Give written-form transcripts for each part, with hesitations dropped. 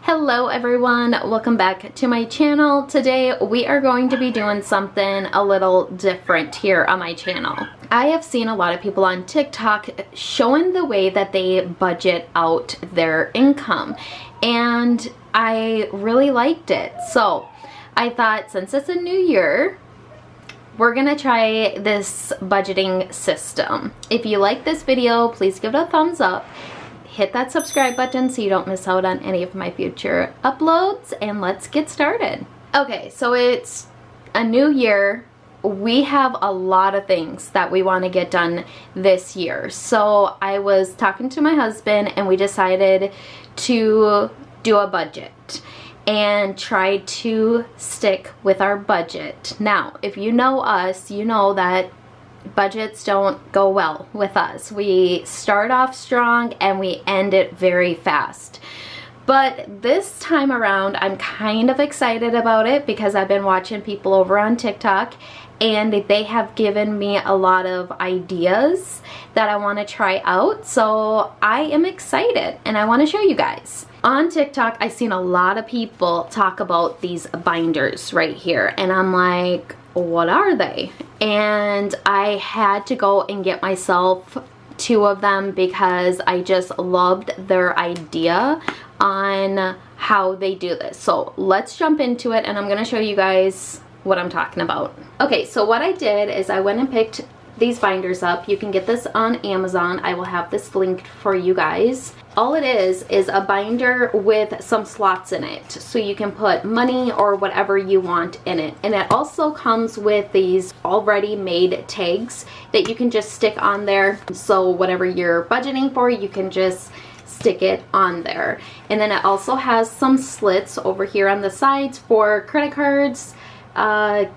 Hello everyone, welcome back to my channel. Today we are going to be doing something a little different here on my channel. I have seen a lot of people on TikTok showing the way that they budget out their income, and I really liked it. So I thought, since it's a new year, we're gonna try this budgeting system. If you like this video, please give it a thumbs up. Hit that subscribe button so you don't miss out on any of my future uploads, and let's get started. Okay, so it's a new year. We have a lot of things that we want to get done this year. So I was talking to my husband and we decided to do a budget and try to stick with our budget. Now, if you know us, you know that budgets don't go well with us. We start off strong and we end it very fast. But this time around, I'm kind of excited about it because I've been watching people over on TikTok and they have given me a lot of ideas that I want to try out. So I am excited and I want to show you guys. On TikTok, I've seen a lot of people talk about these binders right here, and I'm like, what are they? And I had to go and get myself 2 of them because I just loved their idea on how they do this. So let's jump into it and I'm gonna show you guys what I'm talking about. Okay, so what I did is I went and picked these binders up. You can get this on Amazon. I will have this linked for you guys. All it is a binder with some slots in it, so you can put money or whatever you want in it. And it also comes with these already made tags that you can just stick on there. So whatever you're budgeting for, you can just stick it on there. And then it also has some slits over here on the sides for credit cards,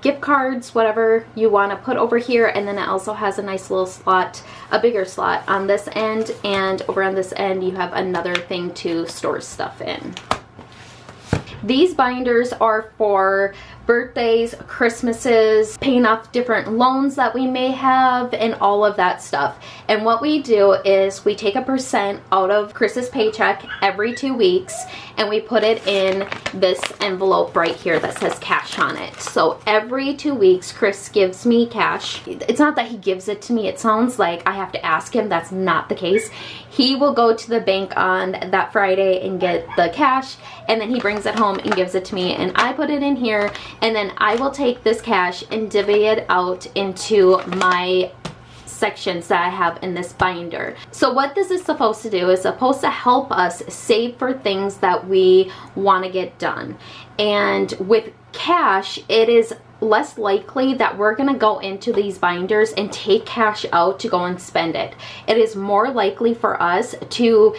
gift cards, whatever you want to put over here. And then it also has a nice little slot, a bigger slot on this end, and over on this end you have another thing to store stuff in. These binders are for birthdays, Christmases, paying off different loans that we may have, and all of that stuff. And what we do is we take a % out of Chris's paycheck every 2 weeks and we put it in this envelope right here that says cash on it. So every 2 weeks Chris gives me cash. It's not that he gives it to me. It sounds like I have to ask him. That's not the case. He will go to the bank on that Friday and get the cash, and then he brings it home and gives it to me, and I put it in here, and then I will take this cash and divvy it out into my sections that I have in this binder. So what this is supposed to do is supposed to help us save for things that we want to get done. And with cash, it is less likely that we're gonna go into these binders and take cash out to go and spend it. It is more likely for us to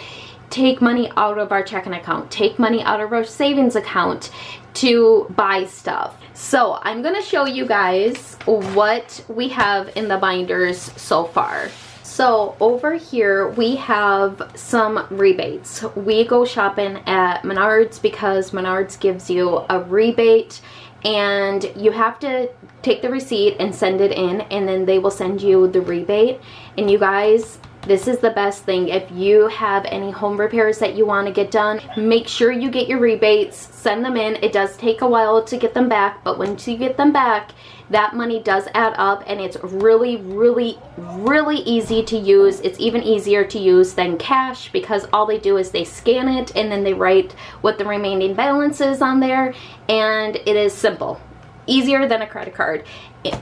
take money out of our checking account, take money out of our savings account to buy stuff. So I'm gonna show you guys what we have in the binders so far. So over here we have some rebates. We go shopping at Menards because Menards gives you a rebate, and you have to take the receipt and send it in, and then they will send you the rebate. And you guys, this is the best thing. If you have any home repairs that you want to get done, make sure you get your rebates, send them in. It does take a while to get them back, but once you get them back, that money does add up, and it's really, really, really easy to use. It's even easier to use than cash because all they do is they scan it and then they write what the remaining balance is on there, and it is simple. Easier than a credit card.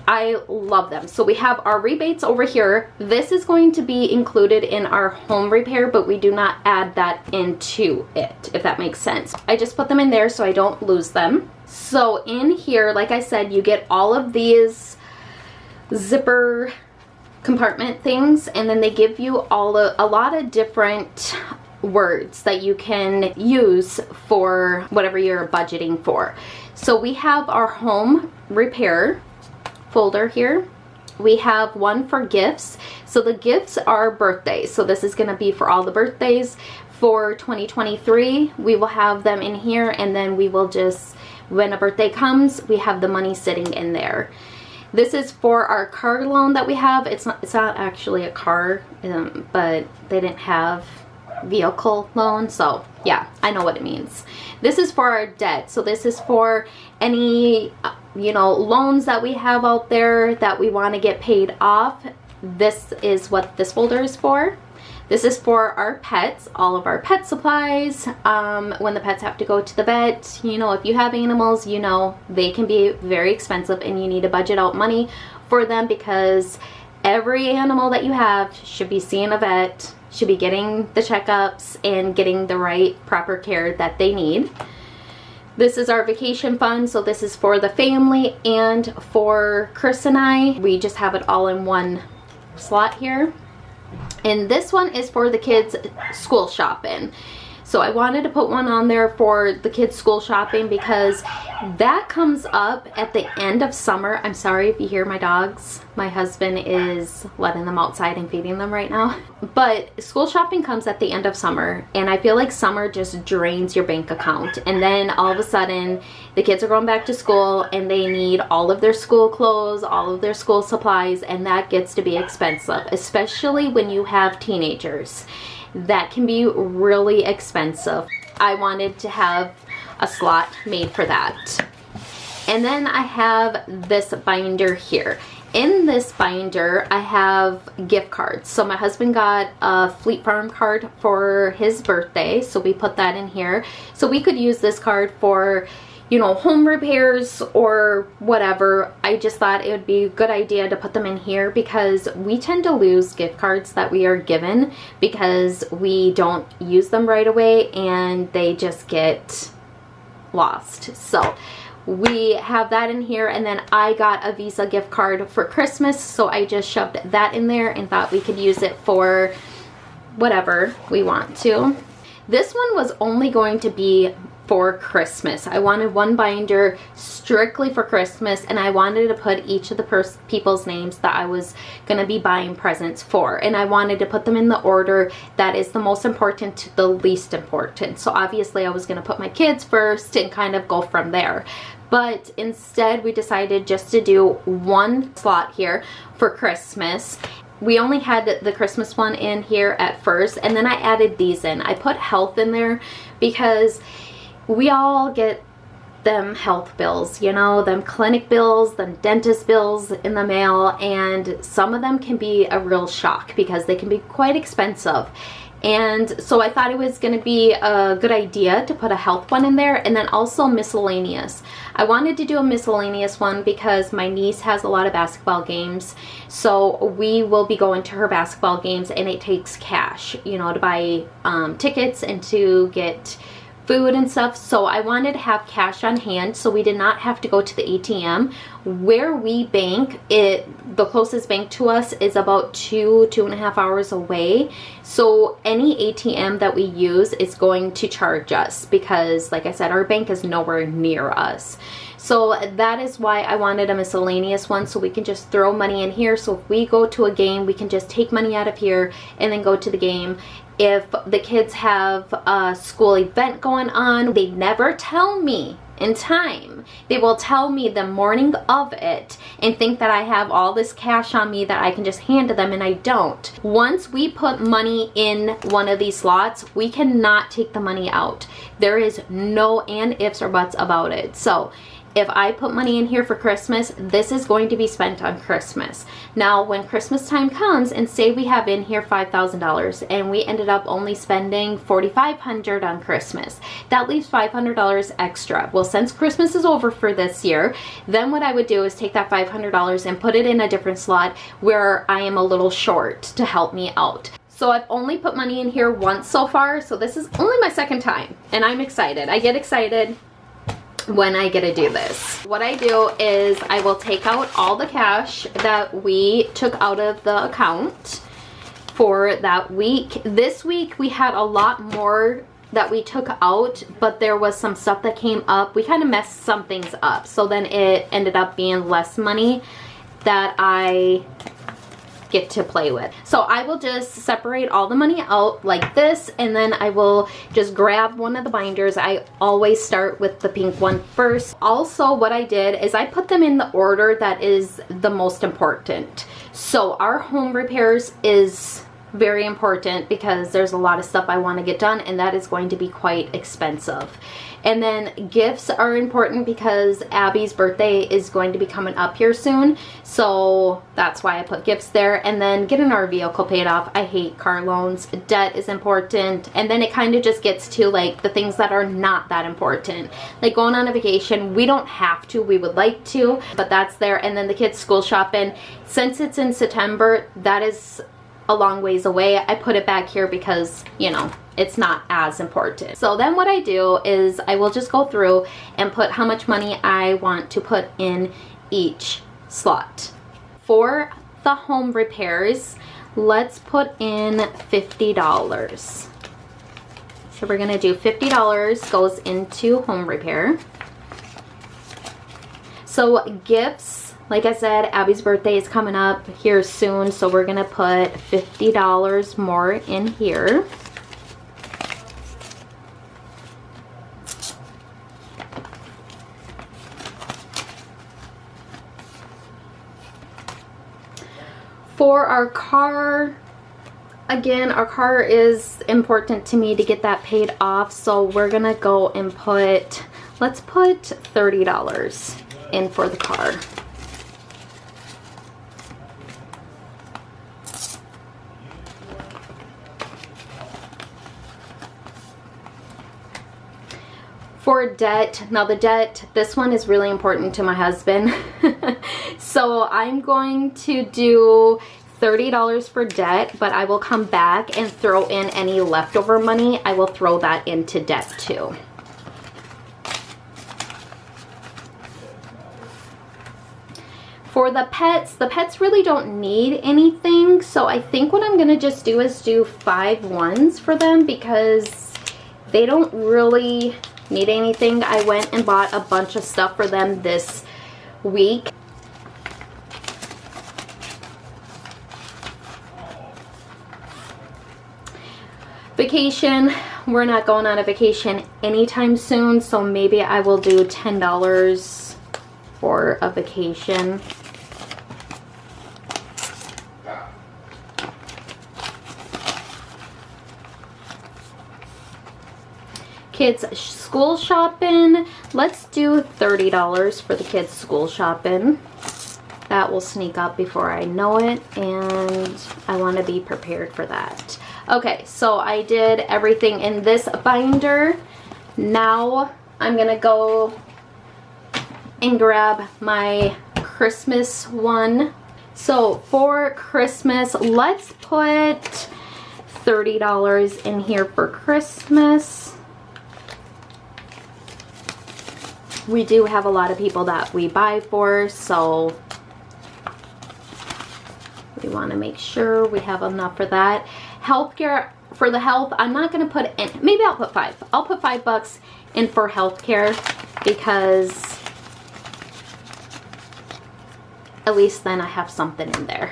I love them. So we have our rebates over here. This is going to be included in our home repair, but we do not add that into it, if that makes sense. I just put them in there so I don't lose them. So in here, like I said, you get all of these zipper compartment things, and then they give you a lot of different words that you can use for whatever you're budgeting for. So we have our home repair folder here. We have one for gifts. So the gifts are birthdays. So this is going to be for all the birthdays for 2023. We will have them in here, and then we will just, when a birthday comes, we have the money sitting in there. This is for our car loan that we have. It's not actually a car, but they didn't have vehicle loan. So yeah, I know what it means. This is for our debt. So this is for any, you know, loans that we have out there that we want to get paid off. This is what this folder is for. This is for our pets, all of our pet supplies. When the pets have to go to the vet, you know, if you have animals, you know, they can be very expensive and you need to budget out money for them, because every animal that you have should be seeing a vet, should be getting the checkups and getting the right proper care that they need. This is our vacation fund, so this is for the family and for Chris and I. We just have it all in one slot here. And this one is for the kids' school shopping. So I wanted to put one on there for the kids' school shopping because that comes up at the end of summer. I'm sorry if you hear my dogs. My husband is letting them outside and feeding them right now. But school shopping comes at the end of summer, and I feel like summer just drains your bank account. And then all of a sudden, the kids are going back to school and they need all of their school clothes, all of their school supplies, and that gets to be expensive, especially when you have teenagers. That can be really expensive. I wanted to have a slot made for that. And then I have this binder here. In this binder, I have gift cards. So my husband got a Fleet Farm card for his birthday, so we put that in here. So we could use this card for, you know, home repairs or whatever. I just thought it would be a good idea to put them in here because we tend to lose gift cards that we are given because we don't use them right away and they just get lost. So we have that in here, and then I got a Visa gift card for Christmas, so I just shoved that in there and thought we could use it for whatever we want to. This one was only going to be for Christmas. I wanted one binder strictly for Christmas, and I wanted to put each of the people's names that I was going to be buying presents for, and I wanted to put them in the order that is the most important to the least important. So obviously I was going to put my kids first and kind of go from there. But instead we decided just to do one slot here for Christmas. We only had the Christmas one in here at first, and then I added these in. I put health in there because we all get them health bills, you know, them clinic bills, them dentist bills in the mail, and some of them can be a real shock because they can be quite expensive. And so I thought it was going to be a good idea to put a health one in there, and then also miscellaneous. I wanted to do a miscellaneous one because my niece has a lot of basketball games, so we will be going to her basketball games, and it takes cash, you know, to buy tickets and to get food and stuff. So I wanted to have cash on hand so we did not have to go to the ATM. Where we bank, the closest bank to us is about 2.5 hours away. So any ATM that we use is going to charge us because, like I said, our bank is nowhere near us. So that is why I wanted a miscellaneous one, so we can just throw money in here. So if we go to a game, we can just take money out of here and then go to the game. If the kids have a school event going on, they never tell me in time. They will tell me the morning of it and think that I have all this cash on me that I can just hand to them, and I don't. Once we put money in one of these slots, we cannot take the money out. There is no and ifs or buts about it. So if I put money in here for Christmas, this is going to be spent on Christmas. Now, when Christmas time comes, and say we have in here $5,000 and we ended up only spending $4,500 on Christmas, that leaves $500 extra. Well, since Christmas is over for this year, then what I would do is take that $500 and put it in a different slot where I am a little short to help me out. So I've only put money in here once so far, so this is only my second time, and I'm excited. I get excited when I get to do this. What I do is I will take out all the cash that we took out of the account for that week. This week we had a lot more that we took out, but there was some stuff that came up. We kind of messed some things up, so then it ended up being less money that I get to play with. So I will just separate all the money out like this, and then I will just grab one of the binders. I always start with the pink one first. Also, what I did is I put them in the order that is the most important. So our home repairs is very important because there's a lot of stuff I want to get done, and that is going to be quite expensive. And then gifts are important because Abby's birthday is going to be coming up here soon, so that's why I put gifts there. And then getting our vehicle paid off. I hate car loans. Debt is important. And then it kind of just gets to like the things that are not that important, like going on a vacation. We don't have to, we would like to, but that's there. And then the kids' school shopping, since it's in September, that is a long ways away. I put it back here because, you know, it's not as important. So then what I do is I will just go through and put how much money I want to put in each slot. For the home repairs, let's put in $50. So we're gonna do $50 goes into home repair. So gifts, like I said, Abby's birthday is coming up here soon, so we're gonna put $50 more in here. For our car, again, our car is important to me to get that paid off, so we're gonna go and put, let's put $30 in for the car. For debt, now the debt, this one is really important to my husband. So I'm going to do $30 for debt, but I will come back and throw in any leftover money. I will throw that into debt too. For the pets really don't need anything, so I think what I'm gonna just do is do 5 ones for them because they don't really need anything. I went and bought a bunch of stuff for them this week. Vacation, we're not going on a vacation anytime soon, so maybe I will do $10 for a vacation. Kids school shopping, let's do $30 for the kids school shopping. That will sneak up before I know it, and I want to be prepared for that. Okay, so I did everything in this binder. Now I'm gonna go and grab my Christmas one. So for Christmas, let's put $30 in here for Christmas. We do have a lot of people that we buy for, so we want to make sure we have enough for that. Healthcare, for the health, I'm not going to put in, maybe I'll put 5. I'll put $5 in for healthcare because at least then I have something in there.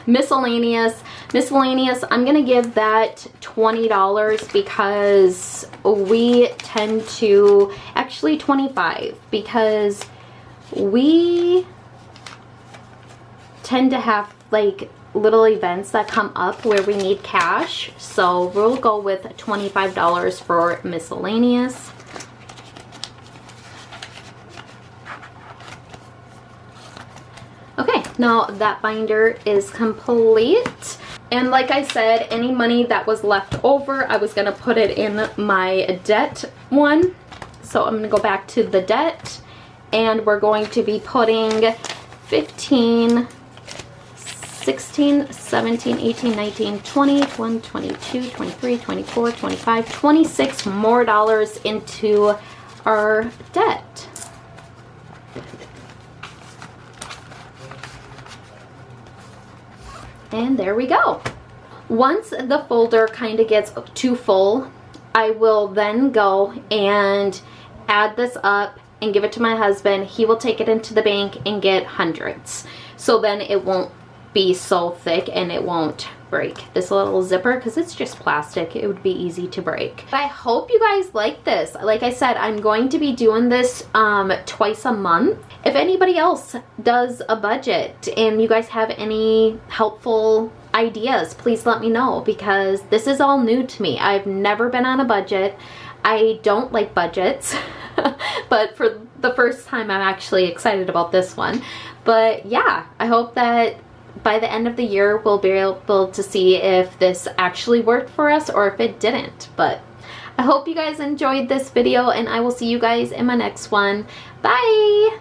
Miscellaneous, I'm going to give that $20 because we tend to, actually $25, because we tend to have like little events that come up where we need cash, so we'll go with $25 for miscellaneous. Okay, now that binder is complete, and like I said, any money that was left over, I was gonna put it in my debt one. So I'm gonna go back to the debt, and we're going to be putting 15, 16, 17, 18, 19, 20, 21, 22, 23, 24, 25, 26 more dollars into our debt. And there we go. Once the folder kind of gets too full, I will then go and add this up and give it to my husband. He will take it into the bank and get hundreds. So then it won't be so thick and it won't break this little zipper because it's just plastic. It would be easy to break. But I hope you guys like this. Like I said, I'm going to be doing this twice a month. If anybody else does a budget and you guys have any helpful ideas, please let me know, because this is all new to me. I've never been on a budget. I don't like budgets, but for the first time I'm actually excited about this one. But yeah, I hope that by the end of the year we'll be able to see if this actually worked for us or if it didn't. But I hope you guys enjoyed this video, and I will see you guys in my next one. Bye!